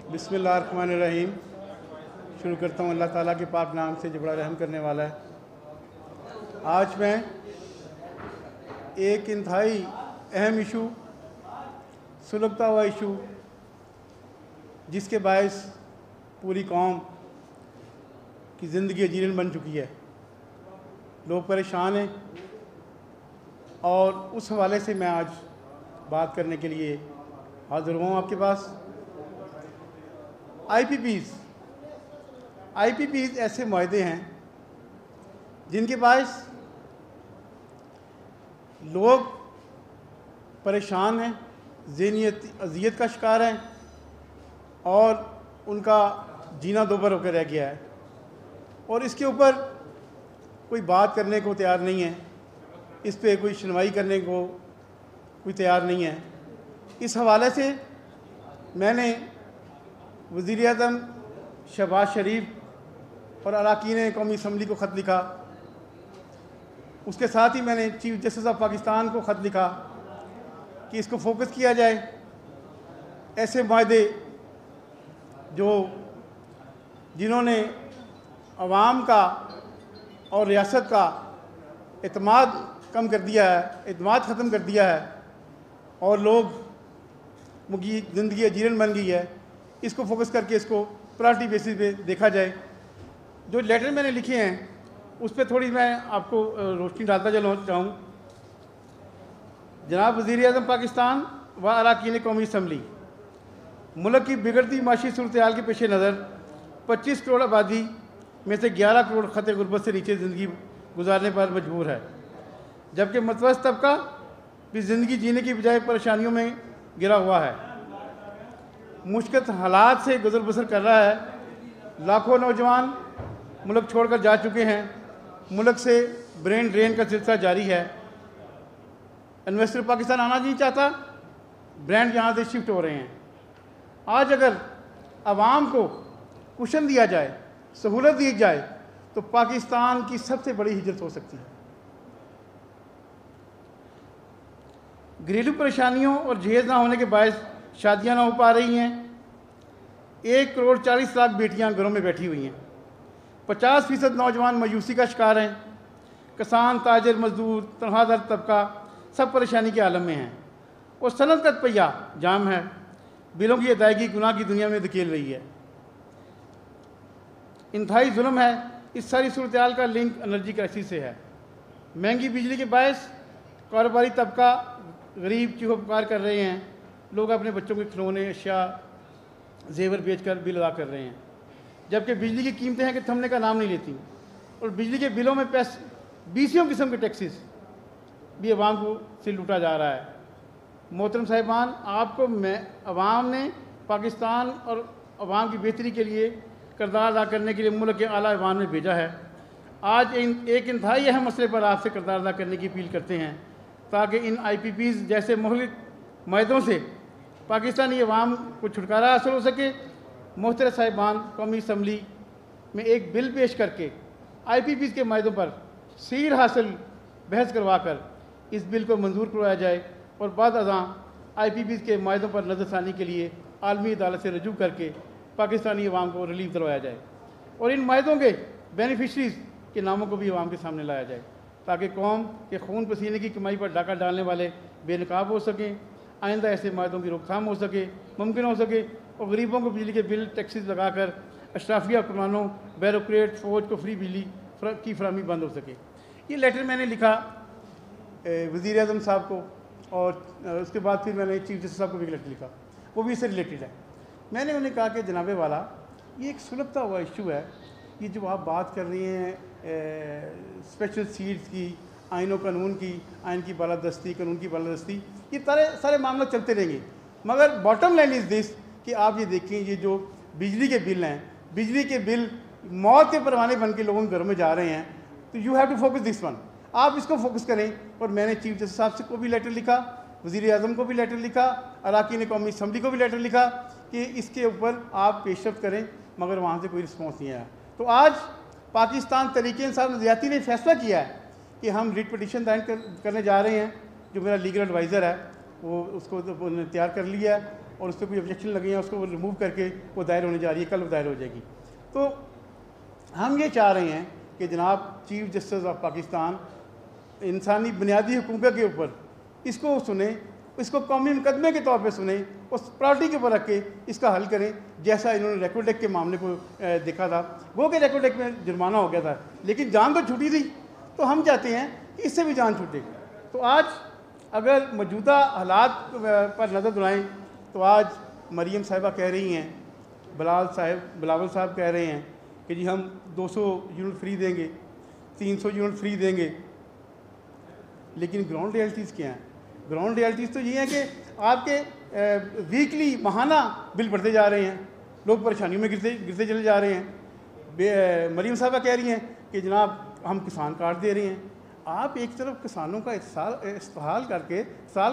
बिस्मिल्लाहिर्रहमानिर्रहीम। शुरू करता हूँ अल्लाह ताला के पाक नाम से जो बड़ा रहम करने वाला है। आज मैं एक इंतहाई अहम इशू, सुलगता हुआ इशू, जिसके बायस पूरी कौम की ज़िंदगी अजीरन बन चुकी है, लोग परेशान हैं, और उस हवाले से मैं आज बात करने के लिए हाज़िर हुआ हूँ आपके पास। आईपीपीज़ ऐसे मुआहदे हैं जिनके बायस लोग परेशान हैं, ज़हनी अज़ियत का शिकार हैं और उनका जीना दोबर होकर रह गया है, और इसके ऊपर कोई बात करने को तैयार नहीं है, इस पे कोई सुनवाई करने को कोई तैयार नहीं है। इस हवाले से मैंने वज़ीर आज़म शहबाज शरीफ और अरकान कौमी असम्बली को ख़त लिखा। उसके साथ ही मैंने चीफ जस्टिस ऑफ पाकिस्तान को ख़त लिखा कि इसको फोकस किया जाए। ऐसे मुआहदे जिन्होंने अवाम का और रियासत का एतमाद कम कर दिया है, एतमाद ख़त्म कर दिया है, और लोग की ज़िंदगी अजीरन बन गई है, इसको फोकस करके इसको प्रायोरिटी बेसिस पे देखा जाए। जो लेटर मैंने लिखे हैं उस पर थोड़ी मैं आपको रोशनी डालता चलना चाहूँ। जनाब वज़ीर आज़म पाकिस्तान व अरकान कौमी असम्बली, मुल्क की बिगड़ती माशी सूरत हाल के पेश नज़र 25 करोड़ आबादी में से 11 करोड़ ख़त गुरबत से नीचे ज़िंदगी गुजारने पर मजबूर है, जबकि मतवसत तबका भी ज़िंदगी जीने की बजाय परेशानियों में गिरा हुआ है, मुश्किल हालात से गुजर बसर कर रहा है। लाखों नौजवान मुल्क छोड़कर जा चुके हैं, मुल्क से ब्रेन ड्रेन का सिलसिला जारी है। इन्वेस्टर पाकिस्तान आना नहीं चाहता, ब्रांड यहाँ से शिफ्ट हो रहे हैं। आज अगर आवाम को कुशन दिया जाए, सहूलत दी जाए, तो पाकिस्तान की सबसे बड़ी हिजरत हो सकती है। घरेलू परेशानियों और जहेज़ ना होने के बायस शादियाँ ना हो पा रही हैं। 1 करोड़ 40 लाख बेटियाँ घरों में बैठी हुई हैं। 50% नौजवान मायूसी का शिकार हैं। किसान, ताजर, मजदूर, तनख्वाहदार तबका सब परेशानी के आलम में हैं, और सनत का पहिया जाम है। बिलों की अदायगी गुनाह की दुनिया में धकेल रही है। इंतहाई जुल्म है। इस सारी सूरत हाल का लिंक एनर्जी क्राइसिस से है। महंगी बिजली के बायस कारोबारी तबका गरीब चीखो पुकार कर रहे हैं। लोग अपने बच्चों के खिलौने, अशिया, जेवर बेचकर बिल अदा कर रहे हैं, जबकि बिजली की कीमतें हैं कि थमने का नाम नहीं लेती, और बिजली के बिलों में पैसे 20 किस्म के टैक्सेस भी अवाम को से लूटा जा रहा है। मोहतरम साहिबान, आपको अवाम ने पाकिस्तान और अवाम की बेहतरी के लिए किरदार अदा करने के लिए मुल्क के आला अवाम में भेजा है। आज एक इंतहाई अहम मसले पर आपसे किरदार अदा करने की अपील करते हैं, ताकि इन आईपीपीज़ जैसे मुहलिक मुआहदों से पाकिस्तानी अवाम को छुटकारा हासिल हो सके। मोहतरम साहिबान, कौमी असम्बली में एक बिल पेश करके आईपीपीज़ के मुआहदों पर सीर हासिल बहस करवा कर इस बिल को मंजूर करवाया जाए, और बाद अज़ां आईपीपीज़ के मुआहदों पर नज़रसानी के लिए आलमी अदालत से रजू करके पाकिस्तानी अवाम को रिलीफ दिलवाया जाए, और इन मुआहदों के बेनिफिशरीज़ के नामों को भी अवाम के सामने लाया जाए, ताकि कौम के खून पसीने की कमाई पर डाका डालने वाले बेनकाब हो सकें। आइंदा ऐसे मुआहदों की रोकथाम हो सके, मुमकिन हो सके, और गरीबों को बिजली के बिल टैक्सेस लगाकर अशराफिया हुक्मरानों, ब्यूरोक्रेट, फ़ौज को फ्री बिजली की फरहमी बंद हो सके। ये लेटर मैंने लिखा वज़ीर आज़म साहब को, और उसके बाद फिर मैंने चीफ जस्टिस साहब को भी लेटर लिखा, वो भी इससे रिलेटेड है। मैंने उन्हें कहा कि जनाबे वाला, ये एक सुलगता हुआ इशू है। ये जो आप बात कर रही हैं स्पेशल सीट्स की, आइन कानून की, आइन की बालादस्ती, कानून की बालादस्ती, ये सारे मामले चलते रहेंगे, मगर बॉटम लाइन इज़ दिस कि आप ये देखें, ये जो बिजली के बिल हैं, बिजली के बिल मौत के परवाने बन के लोगों के घरों में जा रहे हैं, तो you have to focus this one. आप इसको फोकस करें। और मैंने चीफ जस्टिस साहब से को भी लेटर लिखा, वज़ीर आज़म को भी लेटर लिखा, अरकान कौमी असम्बली को भी लेटर लिखा कि इसके ऊपर आप पेशरफ करें, मगर वहाँ से कोई रिस्पॉन्स नहीं आया। तो आज पाकिस्तान तहरीक इंसाफ नज़रियाती ने फैसला किया है कि हम रिट पटिशन दायर करने जा रहे हैं। जो मेरा लीगल एडवाइज़र है वो उसको तैयार कर लिया है, और उस पर कोई ऑब्जेक्शन लगे हैं उसको रिमूव करके वो दायर होने जा रही है, कल वो दायर हो जाएगी। तो हम ये चाह रहे हैं कि जनाब चीफ जस्टिस ऑफ पाकिस्तान इंसानी बुनियादी हुकूक़ के ऊपर इसको सुने, इसको कौमी मुकदमे के तौर पे सुने, उस प्रायोरिटी के ऊपर रख के इसका हल करें, जैसा इन्होंने रेकोडेक के मामले को देखा था। वो कि रेकोडेक में जुर्माना हो गया था लेकिन जान तो छूटी थी, तो हम चाहते हैं कि इससे भी जान छूटे। तो आज अगर मौजूदा हालात पर नज़र दुलाएँ तो आज मरीम साहिबा कह रही हैं, बिलावल साहब कह रहे हैं कि जी हम 200 यूनिट फ्री देंगे, 300 यूनिट फ्री देंगे, लेकिन ग्राउंड रियलिटीज़ क्या हैं? ग्राउंड रियलिटीज़ तो ये हैं कि आपके वीकली माहाना बिल बढ़ते जा रहे हैं, लोग परेशानियों में गिरते चले जा रहे हैं। मरीम साहबा कह रही हैं कि जनाब हम किसान कार्ड दे रहे हैं। आप एक तरफ किसानों का इस्तेहाल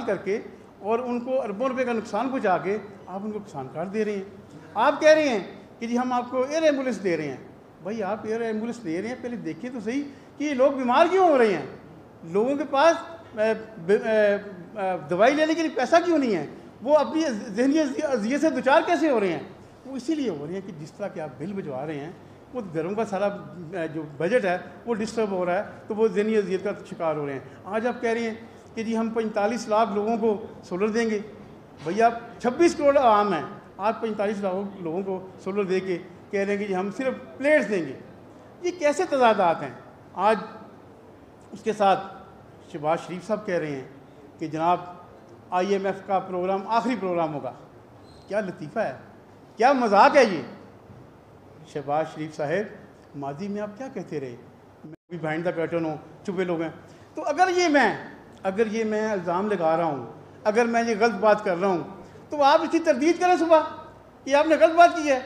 करके और उनको अरबों रुपए का नुकसान पहुँचा के आप उनको किसान कार्ड दे रहे हैं। आप कह रहे हैं कि जी हम आपको एयर एम्बुलेंस दे रहे हैं। भाई आप एयर एम्बुलेंस दे रहे हैं, पहले देखिए तो सही कि ये लोग बीमार क्यों हो रहे हैं, लोगों के पास दवाई लेने के लिए पैसा क्यों नहीं है, वो अपनी ज़हनी अज़ियत से दुचार कैसे हो रहे हैं? वो इसीलिए हो रहे हैं कि जिस तरह के आप बिल भिजवा रहे हैं वो घरों का सारा जो बजट है वो डिस्टर्ब हो रहा है, तो वो ज़हनी अज़ियत का शिकार हो रहे हैं। आज आप कह रहे हैं कि जी हम 45 लाख लोगों को सोलर देंगे। भैया 26 करोड़ आवाम हैं, आज 45 लाख लोगों को सोलर दे के कह रहे हैं कि जी हम सिर्फ प्लेट्स देंगे। ये कैसे तजादात हैं? आज उसके साथ शहबाज शरीफ साहब कह रहे हैं कि जनाब IMF का प्रोग्राम आखिरी प्रोग्राम होगा। क्या लतीफ़ा है, क्या मजाक है ये? शहबाज शरीफ साहब, माजी में आप क्या कहते रहे, मैं भी बिहाइंड द कर्टन हूँ, छुपे लोग हैं। तो अगर ये मैं इल्ज़ाम लगा रहा हूँ, अगर मैं ये गलत बात कर रहा हूँ, तो आप इसकी तरदीद करें सुबह कि आपने गलत बात की है।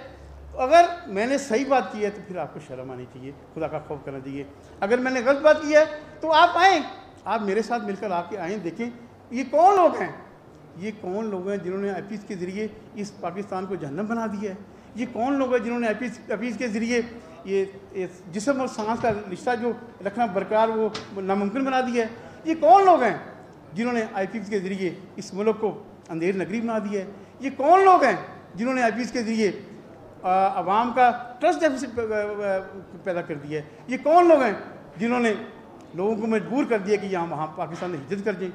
तो अगर मैंने सही बात की है तो फिर आपको शर्म आनी चाहिए, खुदा का खौफ करना चाहिए। अगर मैंने गलत बात की है तो आप आएँ, आप मेरे साथ मिलकर आके आएँ, देखें ये कौन लोग हैं, ये कौन लोग हैं जिन्होंने IPS के ज़रिए इस पाकिस्तान को जहन्नम बना दिया है। ये कौन लोग हैं जिन्होंने IPS के ज़रिए ये जिस्म और सांस का रिश्ता जो रखना बरकरार वो नामुमकिन बना दिया है। ये कौन लोग हैं जिन्होंने IPS के ज़रिए इस मुल्क को अंधेर नगरी बना दिया है। ये कौन लोग हैं जिन्होंने IPS के ज़रिए आवाम का ट्रस्ट डेफिसिट पैदा कर दिया है। ये कौन लोग हैं जिन्होंने लोगों को मजबूर कर दिया कि यहाँ वहाँ पाकिस्तान में हिजरत कर जाएँ।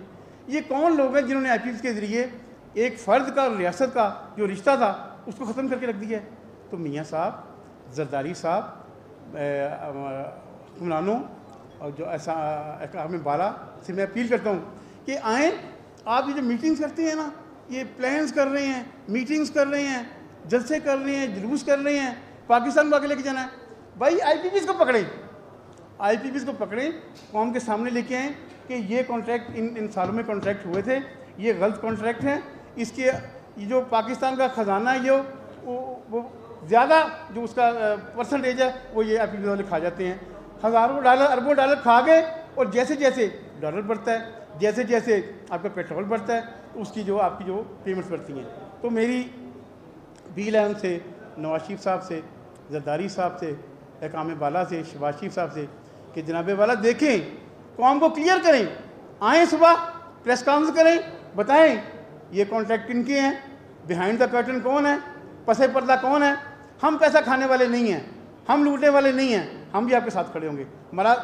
ये कौन लोग हैं जिन्होंने IPS के ज़रिए एक फ़र्द का और रियासत का जो रिश्ता था उसको ख़त्म करके रख दिया है। तो मियाँ साहब, जरदारी साहब, हुक्मरानों और जो ऐसा अहकाम बाला से मैं अपील करता हूँ कि आएँ। आप ये जो मीटिंग्स करते हैं ना, ये प्लान्स कर रहे हैं, मीटिंग्स कर रहे हैं, जलसे कर रहे हैं, जुलूस कर रहे हैं, पाकिस्तान को आगे लेके जाना है। भाई IPPs को पकड़ें, IPPs को पकड़ें, कौम के सामने लेके आएँ कि ये कॉन्ट्रैक्ट इन सालों में कॉन्ट्रैक्ट हुए थे, ये गलत कॉन्ट्रैक्ट हैं। इसके ये जो पाकिस्तान का ख़जाना है ये वो ज़्यादा जो उसका परसेंटेज है वो ये IPPs वाले खा जाते हैं। हज़ारों डॉलर, अरबों डॉलर खा गए, और जैसे जैसे डॉलर बढ़ता है, जैसे जैसे आपका पेट्रोल बढ़ता है, उसकी जो आपकी जो पेमेंट्स बढ़ती हैं। तो मेरी अपील है उनसे, नवाज शरीफ साहब से, जरदारी साहब से, अहकाम बाला से, शहबाज शरीफ साहब से कि जनाब वाला देखें, कौम को क्लियर करें, आएँ सुबह प्रेस कॉन्फ्रेंस करें, बताएं ये कॉन्ट्रैक्ट किनके हैं, बिहाइंड द कर्टन कौन है, पसे पर्दा कौन है। हम पैसा खाने वाले नहीं हैं, हम लूटने वाले नहीं हैं, हम भी आपके साथ खड़े होंगे। हमारा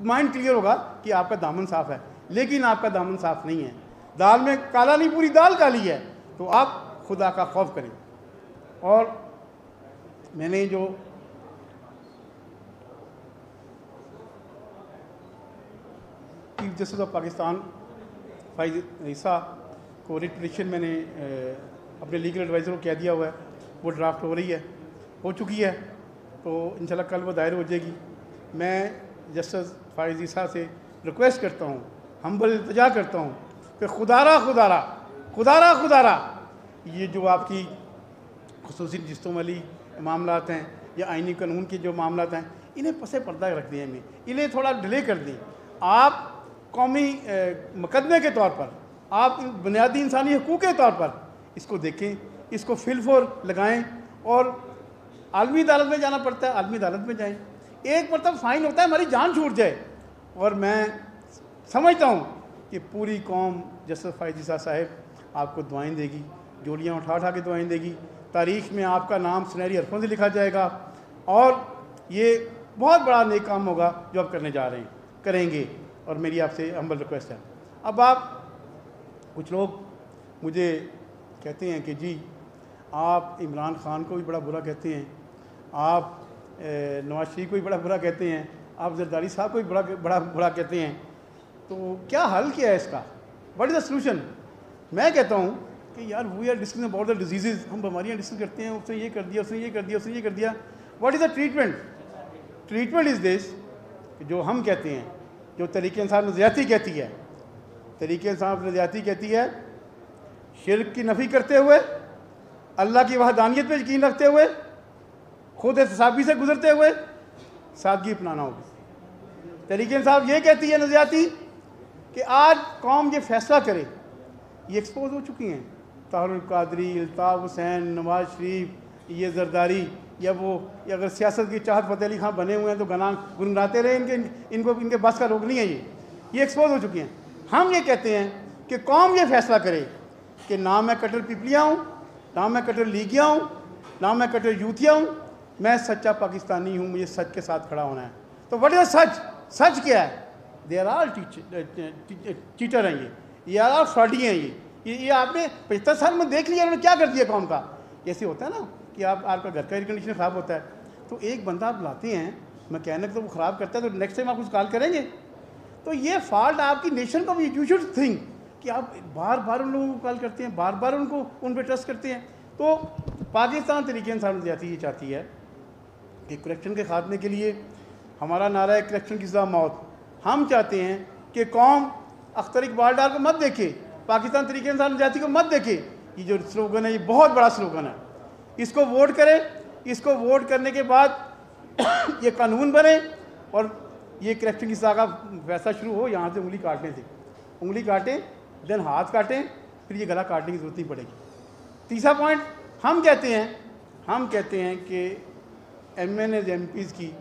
माइंड क्लियर होगा कि आपका दामन साफ़ है, लेकिन आपका दामन साफ़ नहीं है, दाल में काला नहीं, पूरी दाल काली है। तो आप खुदा का खौफ करें। और मैंने जो chief justice of Pakistan Faez Isa को रिट पिटीशन मैंने अपने लीगल एडवाइज़र को कह दिया हुआ है, वो ड्राफ्ट हो रही है, हो चुकी है, तो इंशाल्लाह कल वो दायर हो जाएगी। मैं जस्टिस फ़ाइज़ ईसा से रिक्वेस्ट करता हूँ, हम्बल इल्तिजा करता हूँ कि खुदारा ये जो आपकी खुसूसी रिश्तों वाली मामलात हैं या आइनी कानून के जो मामलात हैं, इन्हें पसे पर्दा रख दें, इन्हें थोड़ा डिले कर दें। आप कौमी मुकदमे के तौर पर, आप बुनियादी इंसानी हकूक़ के तौर पर इसको देखें, इसको फिलफोर लगाएं, और आलमी अदालत में जाना पड़ता है, आलमी अदालत में जाएं। एक मतलब फ़ाइन होता है हमारी जान छूट जाए। और मैं समझता हूँ कि पूरी कौम जस्टिस फ़ाइज़ ईसा साहब आपको दुआएं देगी, जोलियाँ उठा उठा के दुआएं देगी, तारीख़ में आपका नाम सुनहरी हरफों से लिखा जाएगा, और ये बहुत बड़ा नेक काम होगा जो आप करने जा रहे हैं, करेंगे। और मेरी आपसे हम्बल रिक्वेस्ट है। अब आप कुछ लोग मुझे कहते हैं कि जी आप इमरान खान को भी बड़ा बुरा कहते हैं, आप नवाज शरीफ को भी बड़ा बुरा कहते हैं, आप जरदारी साहब को भी बड़ा बुरा कहते हैं, तो क्या हल क्या है इसका? What is the solution? मैं कहता हूँ कि यार we are discussing about the disease, हम बीमारियाँ डिस्कस करते हैं, उसने ये कर दिया, उसने ये कर दिया, उसने ये कर दिया। What is the treatment? Treatment is this, जो हम कहते हैं, जो तरीक़े इंसाफ नज़रियाती कहती है, तरीक़े इंसाफ नज़रियाती कहती है, शिर्क की नफ़ी करते हुए, अल्लाह की वहदानियत पर यकीन रखते हुए, खुद एहतसाबी से गुजरते हुए सादगी अपनाना होगी। तरीक़े इंसाफ ये कहती है नज़रियाती कि आज कौम ये फ़ैसला करे, ये एक्सपोज हो चुकी हैं, ताहरुल कादरी, अल्ताफ़ हुसैन, नवाज शरीफ, ये जरदारी, या वो, या अगर सियासत की चाहत फ़तेह अली खां बने हुए हैं तो गुनगुनाते रहे, इनके बस का रोक नहीं है, ये एक्सपोज हो चुकी हैं। हम ये कहते हैं कि कौम ये फ़ैसला करे कि ना मैं कट्टर पिपलिया हूँ, ना मैं कट्टर लीगिया हूँ, ना मैं कट्टर यूथिया हूँ, मैं सच्चा पाकिस्तानी हूँ, मुझे सच के साथ खड़ा होना है। तो व्हाट इज़ सच? सच क्या है? दे आर ऑल चीटर हैं, ये आर ऑल फ्रॉडी हैं, ये आपने 75 साल में देख लिया उन्होंने क्या कर दिया कौम का। जैसे होता है ना कि आपका घर का एयर कंडीशनर ख़राब होता है, तो एक बंदा आप लाते हैं मैकेनिक, तो वो ख़राब करता है, तो नेक्स्ट टाइम आप उसको कॉल करेंगे। तो ये फॉल्ट आपकी नेशन का भी, यू शुड थिंक कि आप बार बार उन लोगों को कॉल करते हैं, बार बार उन पर ट्रस्ट करते हैं। तो पाकिस्तान तरीक़े इंसान ये चाहती है कि करप्शन के खात्मे के लिए हमारा नारा है करप्शन की सज़ा मौत। हम चाहते हैं कि कौम अख्तर इकबाल डार को मत देखे, पाकिस्तान तरीक़े इंसान जाति को मत देखे। ये जो स्लोगन है ये बहुत बड़ा स्लोगन है, इसको वोट करें, इसको वोट करने के बाद ये कानून बने और ये करप्शन की सज़ा का फैसला शुरू हो। यहाँ से उंगली काटने से, उंगली काटें, देन हाथ काटें, फिर ये गला काटने की ज़रूरत नहीं पड़ेगी। तीसरा पॉइंट हम कहते हैं कि MNAs MPs की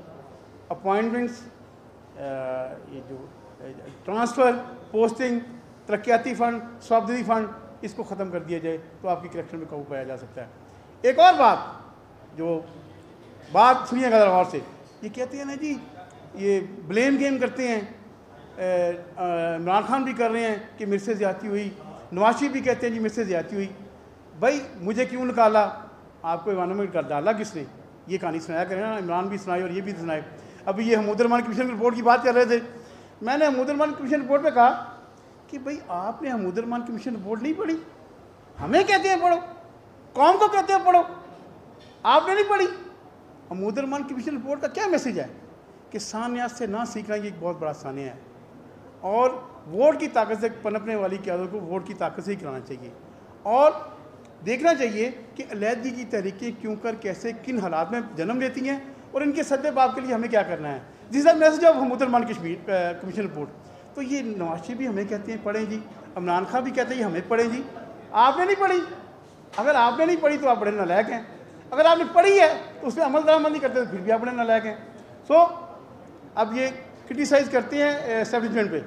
अपॉइंटमेंट्स, ये जो ट्रांसफ़र, पोस्टिंग, तरक्याती फ़ंड, स्वाबदीदी फ़ंड, इसको ख़त्म कर दिया जाए तो आपकी करप्शन में काबू पाया जा सकता है। एक और बात सुनिएगा ज़रा गौर से, ये कहते हैं ना जी ये ब्लेम गेम करते हैं, इमरान खान भी कर रहे हैं कि मेरे से ज़्यादती हुई, नवाज शरीफ भी कहते हैं जी मेरे से ज़्यादती हुई। भाई मुझे क्यों निकाला? आपको ईवानों में डाला किसने? ये कहानी सुनाया करें ना, इमरान भी सुनाए और ये भी सुनाए। अभी ये महमूद रहमान कमीशन रिपोर्ट की बात कर रहे थे, मैंने महमूद रहमान कमीशन रिपोर्ट पे कहा कि भाई आपने महमूद रहमान कमीशन रिपोर्ट नहीं पढ़ी, हमें कहते हैं पढ़ो, कौम को कहते हैं पढ़ो, आपने नहीं पढ़ी। महमूद रहमान कमीशन रिपोर्ट का क्या मैसेज है कि सानियात से ना सीखना ये एक बहुत बड़ा सानिया है, और वोट की ताकत से पनपने वाली क़यादत को वोट की ताकत से ही कराना चाहिए, और देखना चाहिए कि अलहदगी की तहरीकें क्यों कर, कैसे, किन हालात में जन्म लेती हैं, और इनके सद्दे बाब के लिए हमें क्या करना है। This is message of Mahmood Rahman commission report. तो ये नवाज शरीफ भी हमें कहते हैं पढ़ें जी, इमरान खान भी कहते हैं हमें पढ़ें जी, आपने नहीं पढ़ी। अगर आपने नहीं पढ़ी तो आप बड़े नालायक हैं, अगर आपने पढ़ी है तो उसमें अमल दरामद नहीं करते तो फिर भी आप बड़े नालायक हैं। सो अब ये क्रिटिसाइज़ करते हैं एस्टेब्लिशमेंट पे,